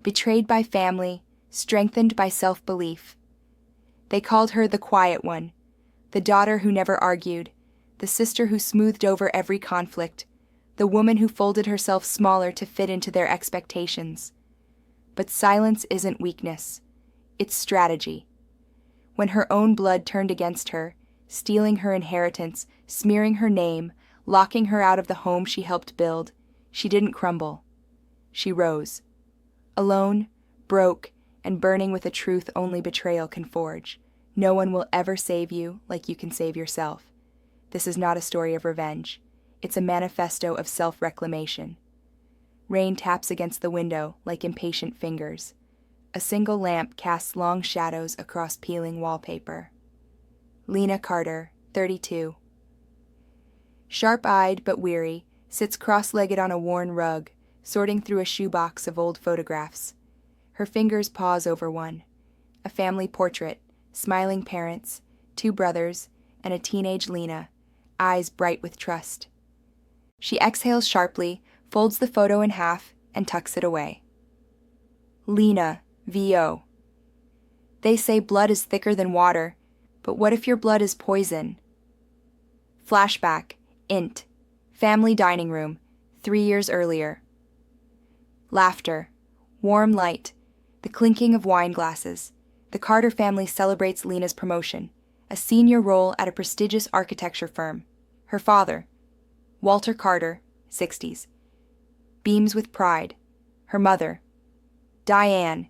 betrayed by family, strengthened by self-belief. They called her the quiet one, the daughter who never argued, the sister who smoothed over every conflict, the woman who folded herself smaller to fit into their expectations. But silence isn't weakness, it's strategy. When her own blood turned against her, stealing her inheritance, smearing her name, locking her out of the home she helped build, she didn't crumble. She rose. Alone, broke, and burning with a truth only betrayal can forge. No one will ever save you like you can save yourself. This is not a story of revenge. It's a manifesto of self-reclamation. Rain taps against the window like impatient fingers. A single lamp casts long shadows across peeling wallpaper. Lena Carter, 32. Sharp-eyed but weary, sits cross-legged on a worn rug, sorting through a shoebox of old photographs. Her fingers pause over one. A family portrait, smiling parents, 2 brothers, and a teenage Lena, eyes bright with trust. She exhales sharply, folds the photo in half, and tucks it away. Lena, VO. They say blood is thicker than water, but what if your blood is poison? Flashback, int. Family dining room, 3 years earlier. Laughter, warm light, the clinking of wine glasses. The Carter family celebrates Lena's promotion, a senior role at a prestigious architecture firm. Her father, Walter Carter, 60s, beams with pride. Her mother, Diane,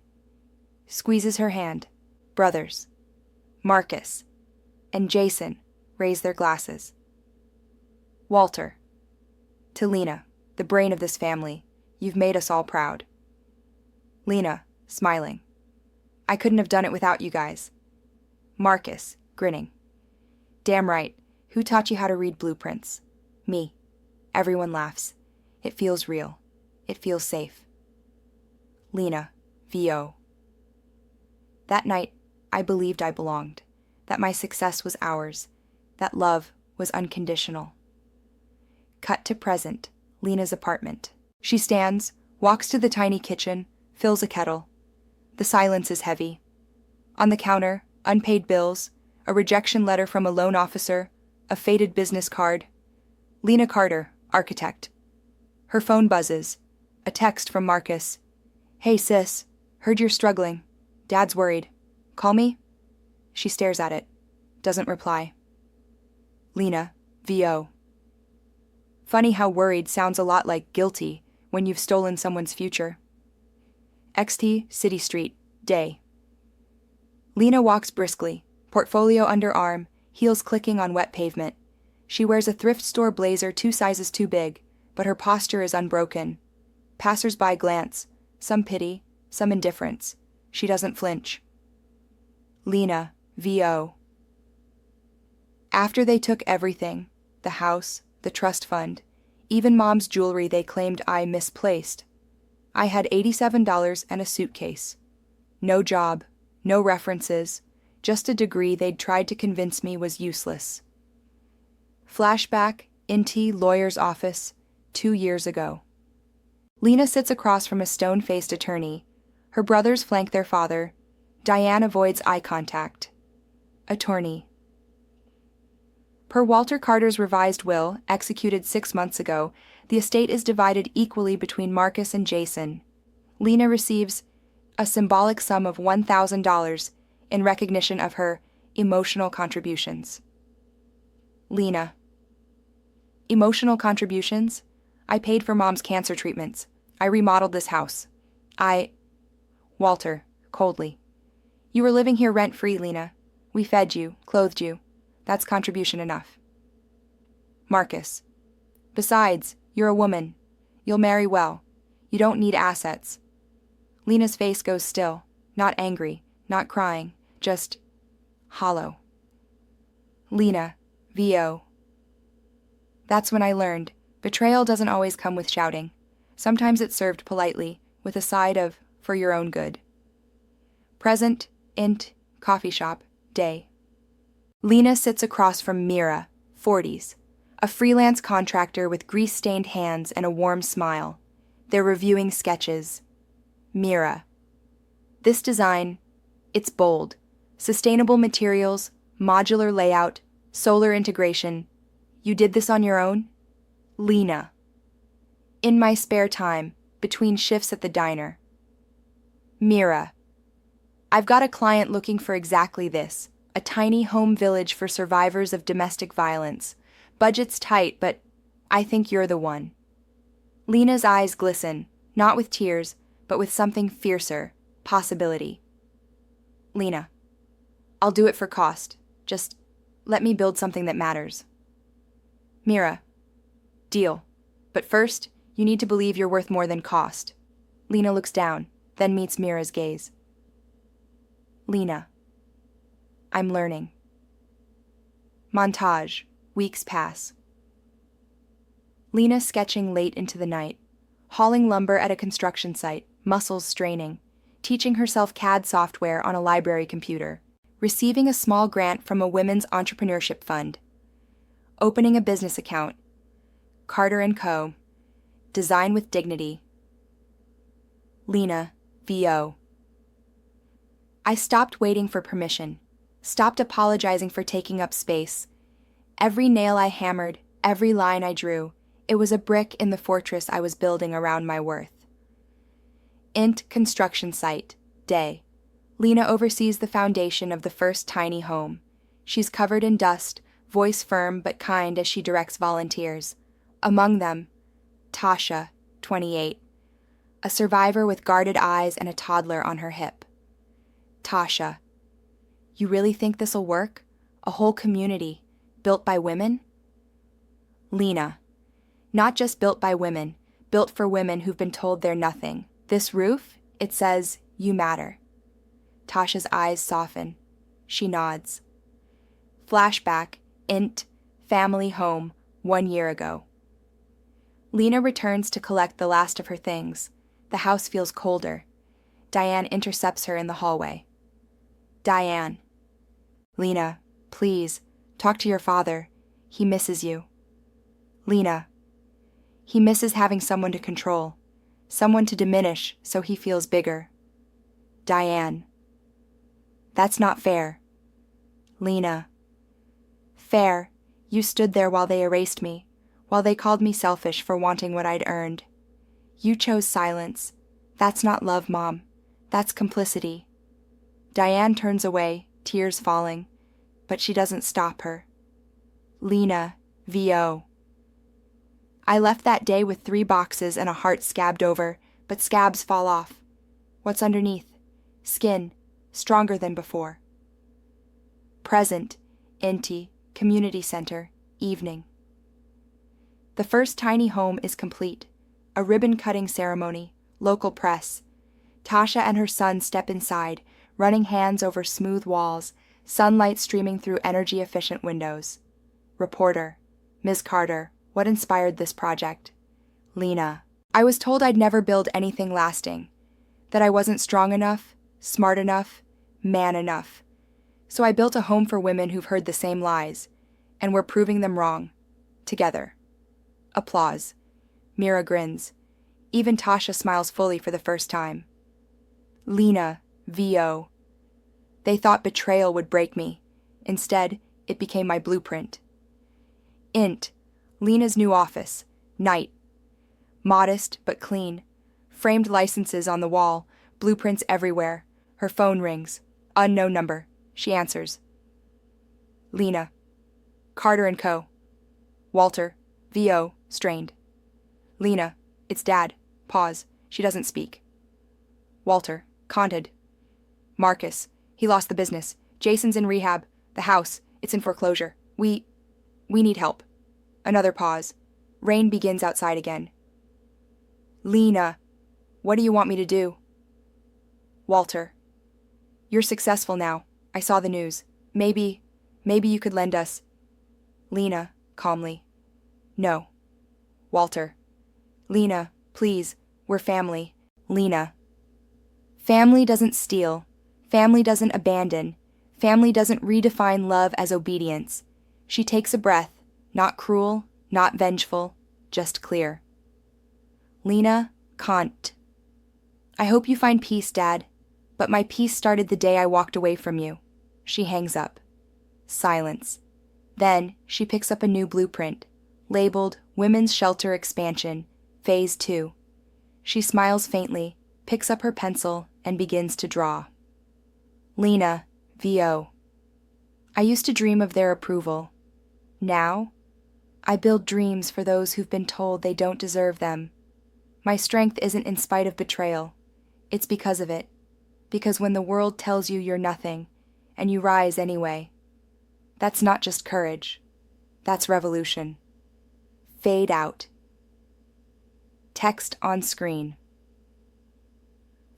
squeezes her hand. Brothers, Marcus and Jason, raise their glasses. Walter, to Lena, the brain of this family, you've made us all proud. Lena, smiling. I couldn't have done it without you guys. Marcus, grinning. Damn right. Who taught you how to read blueprints? Me. Everyone laughs. It feels real. It feels safe. Lena, VO. That night, I believed I belonged, that my success was ours, that love was unconditional. Cut to present, Lena's apartment. She stands, walks to the tiny kitchen, fills a kettle. The silence is heavy. On the counter, unpaid bills, a rejection letter from a loan officer, a faded business card. Lena Carter, architect. Her phone buzzes. A text from Marcus. Hey sis, heard you're struggling. Dad's worried. Call me? She stares at it. Doesn't reply. Lena, VO. Funny how worried sounds a lot like guilty when you've stolen someone's future. XT, City Street, day. Lena walks briskly, portfolio under arm, heels clicking on wet pavement. She wears a thrift store blazer 2 sizes too big, but her posture is unbroken. Passers-by glance, some pity, some indifference. She doesn't flinch. Lena, VO. After they took everything, the house, the trust fund, even Mom's jewelry they claimed I misplaced, I had $87 and a suitcase. No job, no references, just a degree they'd tried to convince me was useless. Flashback, Inti, lawyer's office, 2 years ago. Lena sits across from a stone-faced attorney. Her brothers flank their father. Diane avoids eye contact. Attorney. Per Walter Carter's revised will, executed 6 months ago, the estate is divided equally between Marcus and Jason. Lena receives a symbolic sum of $1,000 in recognition of her emotional contributions. Lena. Emotional contributions? I paid for Mom's cancer treatments. I remodeled this house. Walter, coldly. You were living here rent-free, Lena. We fed you, clothed you. That's contribution enough. Marcus. Besides, you're a woman. You'll marry well. You don't need assets. Lena's face goes still, not angry, not crying, just hollow. Lena, VO. That's when I learned, betrayal doesn't always come with shouting. Sometimes it's served politely, with a side of, for your own good. Present, int, coffee shop, day. Lena sits across from Mira, 40s, a freelance contractor with grease-stained hands and a warm smile. They're reviewing sketches. Mira. This design, it's bold. Sustainable materials, modular layout, solar integration. You did this on your own? Lena. In my spare time, between shifts at the diner. Mira. I've got a client looking for exactly this, a tiny home village for survivors of domestic violence. Budget's tight, but I think you're the one. Lena's eyes glisten, not with tears, but with something fiercer, possibility. Lena. I'll do it for cost. Just let me build something that matters. Mira. Deal. But first, you need to believe you're worth more than cost. Lena looks down, then meets Mira's gaze. Lena. I'm learning. Montage. Weeks pass. Lena sketching late into the night, hauling lumber at a construction site, muscles straining, teaching herself CAD software on a library computer, receiving a small grant from a women's entrepreneurship fund, opening a business account, Carter & Co., design with dignity. Lena, VO. I stopped waiting for permission, stopped apologizing for taking up space. Every nail I hammered, every line I drew, it was a brick in the fortress I was building around my worth. Int construction site, day. Lena oversees the foundation of the first tiny home. She's covered in dust, voice firm but kind as she directs volunteers. Among them, Tasha, 28, a survivor with guarded eyes and a toddler on her hip. Tasha. You really think this'll work? A whole community, built by women? Lena. Not just built by women, built for women who've been told they're nothing. This roof, it says, you matter. Tasha's eyes soften. She nods. Flashback, int, family home, 1 year ago. Lena returns to collect the last of her things. The house feels colder. Diane intercepts her in the hallway. Diane. Lena, please, talk to your father. He misses you. Lena. He misses having someone to control, someone to diminish so he feels bigger. Diane. That's not fair. Lena. Fair. You stood there while they erased me, while they called me selfish for wanting what I'd earned. You chose silence. That's not love, Mom. That's complicity. Diane turns away, tears falling, but she doesn't stop her. Lena, VO. I left that day with 3 boxes and a heart scabbed over, but scabs fall off. What's underneath? Skin, stronger than before. Present, Inti, Community Center, evening. The first tiny home is complete. A ribbon-cutting ceremony, local press. Tasha and her son step inside, running hands over smooth walls, sunlight streaming through energy-efficient windows. Reporter, Ms. Carter, what inspired this project? Lena. I was told I'd never build anything lasting, that I wasn't strong enough, smart enough, man enough. So I built a home for women who've heard the same lies, and we're proving them wrong. Together. Applause. Mira grins. Even Tasha smiles fully for the first time. Lena, VO. They thought betrayal would break me. Instead, it became my blueprint. Int. Lena's new office, night. Modest but clean. Framed licenses on the wall, blueprints everywhere. Her phone rings. Unknown number. She answers. Lena. Carter & Co. Walter. VO. Strained. Lena. It's Dad. Pause. She doesn't speak. Walter. Conted. Marcus. He lost the business. Jason's in rehab. The house. It's in foreclosure. We need help. Another pause. Rain begins outside again. Lena. What do you want me to do? Walter. You're successful now. I saw the news. Maybe you could lend us. Lena, calmly. No. Walter. Lena, please. We're family. Lena. Family doesn't steal. Family doesn't abandon. Family doesn't redefine love as obedience. She takes a breath. Not cruel, not vengeful, just clear. Lena, Kant. I hope you find peace, Dad, but my peace started the day I walked away from you. She hangs up. Silence. Then, she picks up a new blueprint, labeled Women's Shelter Expansion, Phase 2. She smiles faintly, picks up her pencil, and begins to draw. Lena, VO. I used to dream of their approval. Now, I build dreams for those who've been told they don't deserve them. My strength isn't in spite of betrayal. It's because of it. Because when the world tells you you're nothing, and you rise anyway. That's not just courage. That's revolution. Fade out. Text on screen.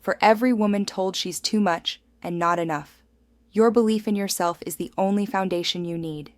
For every woman told she's too much and not enough, your belief in yourself is the only foundation you need.